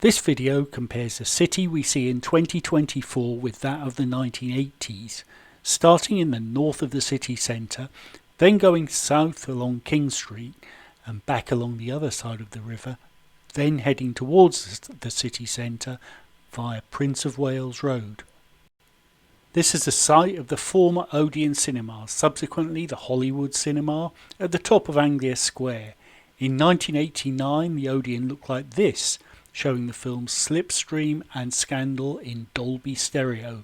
This video compares the city we see in 2024 with that of the 1980s, starting in the north of the city centre, then going south along King Street and back along the other side of the river, then heading towards the city centre via Prince of Wales Road. This is the site of the former Odeon Cinema, subsequently the Hollywood Cinema, at the top of Anglia Square. In 1989 the Odeon looked like this, showing the films Slipstream and Scandal in Dolby Stereo.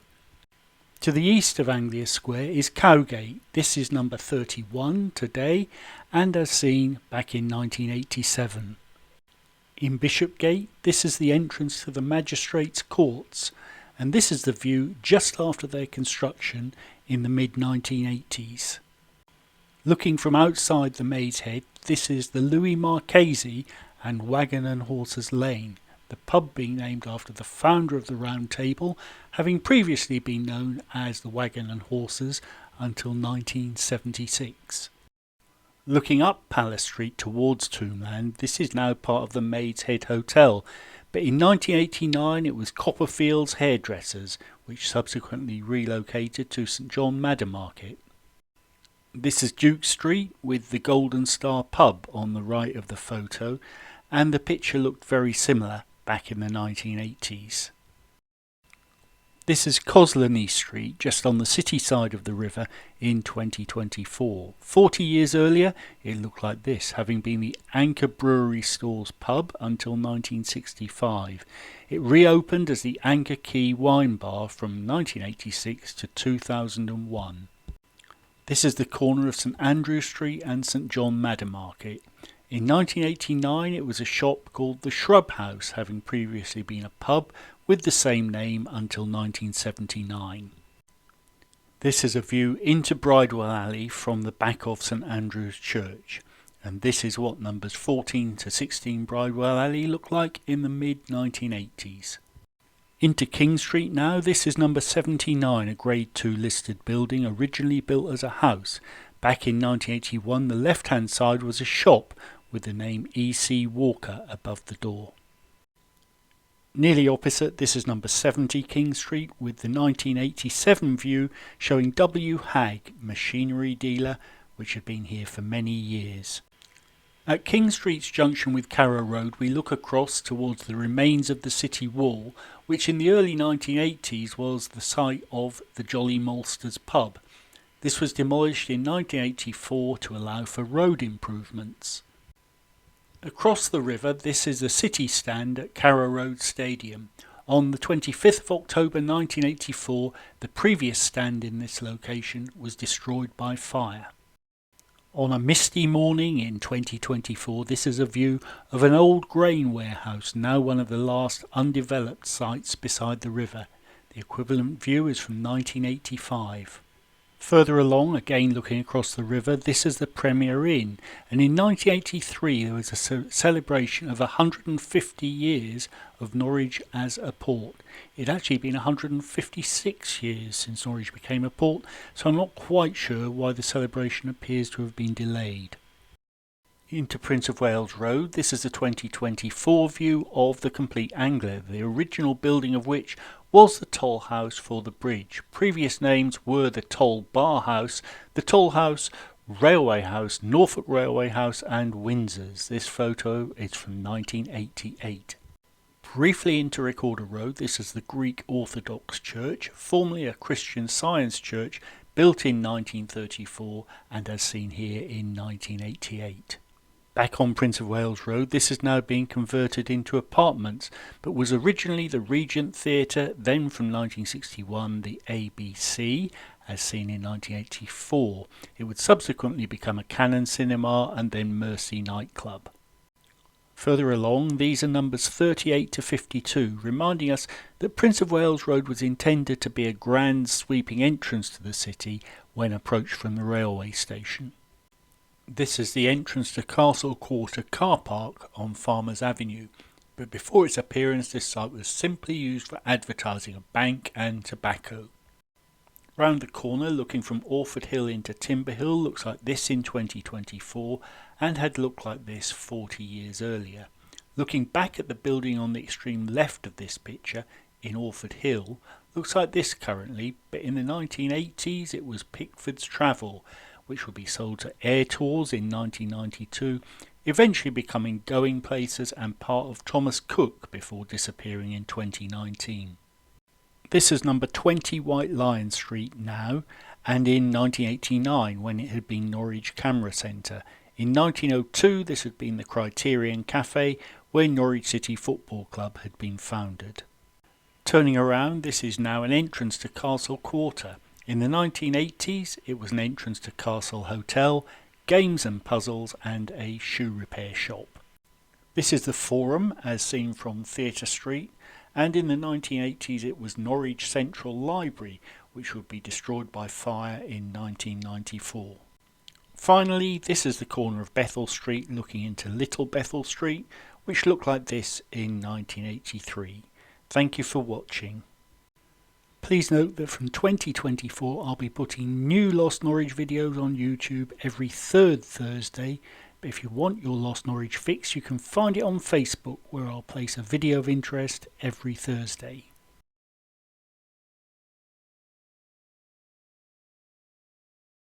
To the east of Anglia Square is Cowgate. This is number 31 today and as seen back in 1987. In Bishopgate, this is the entrance to the Magistrates' Courts, and this is the view just after their construction in the mid-1980s. Looking from outside the Maid's Head, this is the Louis Marchese and Wagon and Horses Lane, the pub being named after the founder of the Round Table, having previously been known as the Wagon and Horses until 1976. Looking up Palace Street towards Tombland, this is now part of the Maid's Head Hotel, but in 1989 it was Copperfield's Hairdressers, which subsequently relocated to St John Madder Market. This is Duke Street with the Golden Star pub on the right of the photo, and the picture looked very similar back in the 1980s. This is Coslany Street, just on the city side of the river in 2024. 40 years earlier it looked like this, having been the Anchor Brewery Stores pub until 1965. It reopened as the Anchor Key Wine Bar from 1986 to 2001. This is the corner of St Andrew Street and St John Madder Market. In 1989 it was a shop called the Shrub House, having previously been a pub with the same name until 1979. This is a view into Bridewell Alley from the back of St Andrew's Church, and this is what numbers 14 to 16 Bridewell Alley looked like in the mid-1980s. Into King Street now, this is number 79, a Grade 2 listed building originally built as a house. Back in 1981 the left hand side was a shop with the name E.C. Walker above the door. Nearly opposite, this is number 70 King Street with the 1987 view showing W. Hagg, machinery dealer, which had been here for many years. At King Street's junction with Carrow Road we look across towards the remains of the city wall, which in the early 1980s was the site of the Jolly Malsters pub. This was demolished in 1984 to allow for road improvements. Across the river, this is the city stand at Carrow Road Stadium. On the 25th of October 1984, the previous stand in this location was destroyed by fire. On a misty morning in 2024, this is a view of an old grain warehouse, now one of the last undeveloped sites beside the river. The equivalent view is from 1985. Further along, again looking across the river, this is the Premier Inn, and in 1983 there was a celebration of 150 years of Norwich as a port. It had actually been 156 years since Norwich became a port, so I'm not quite sure why the celebration appears to have been delayed. Into Prince of Wales Road, this is the 2024 view of the complete Angler, the original building of which was the toll house for the bridge. Previous names were the Toll Bar House, the Toll House, Railway House, Norfolk Railway House and Windsor's. This photo is from 1988. Briefly into Recorder Road, this is the Greek Orthodox Church, formerly a Christian Science church, built in 1934 and as seen here in 1988. Back on Prince of Wales Road, this is now being converted into apartments, but was originally the Regent Theatre, then from 1961 the ABC, as seen in 1984. It would subsequently become a Canon Cinema and then Mercy nightclub. Further along, these are numbers 38 to 52, reminding us that Prince of Wales Road was intended to be a grand sweeping entrance to the city when approached from the railway station. This is the entrance to Castle Quarter car park on Farmers Avenue, but before its appearance this site was simply used for advertising a bank and tobacco. Round the corner, looking from Orford Hill into Timber Hill, looks like this in 2024 and had looked like this 40 years earlier. Looking back at the building on the extreme left of this picture in Orford Hill, looks like this currently, but in the 1980s it was Pickford's Travel, which would be sold to Air Tours in 1992, eventually becoming Going Places and part of Thomas Cook before disappearing in 2019. This is number 20 White Lion Street now, and in 1989 when it had been Norwich Camera Centre. In 1902 this had been the Criterion Cafe, where Norwich City Football Club had been founded. Turning around, this is now an entrance to Castle Quarter. In the 1980s it was an entrance to Castle Hotel, games and puzzles and a shoe repair shop. This is the Forum as seen from Theatre Street, and in the 1980s it was Norwich Central Library, which would be destroyed by fire in 1994. Finally, this is the corner of Bethel Street looking into Little Bethel Street, which looked like this in 1983. Thank you for watching. Please note that from 2024 I'll be putting new Lost Norwich videos on YouTube every third Thursday, but if you want your Lost Norwich fix you can find it on Facebook, where I'll place a video of interest every Thursday.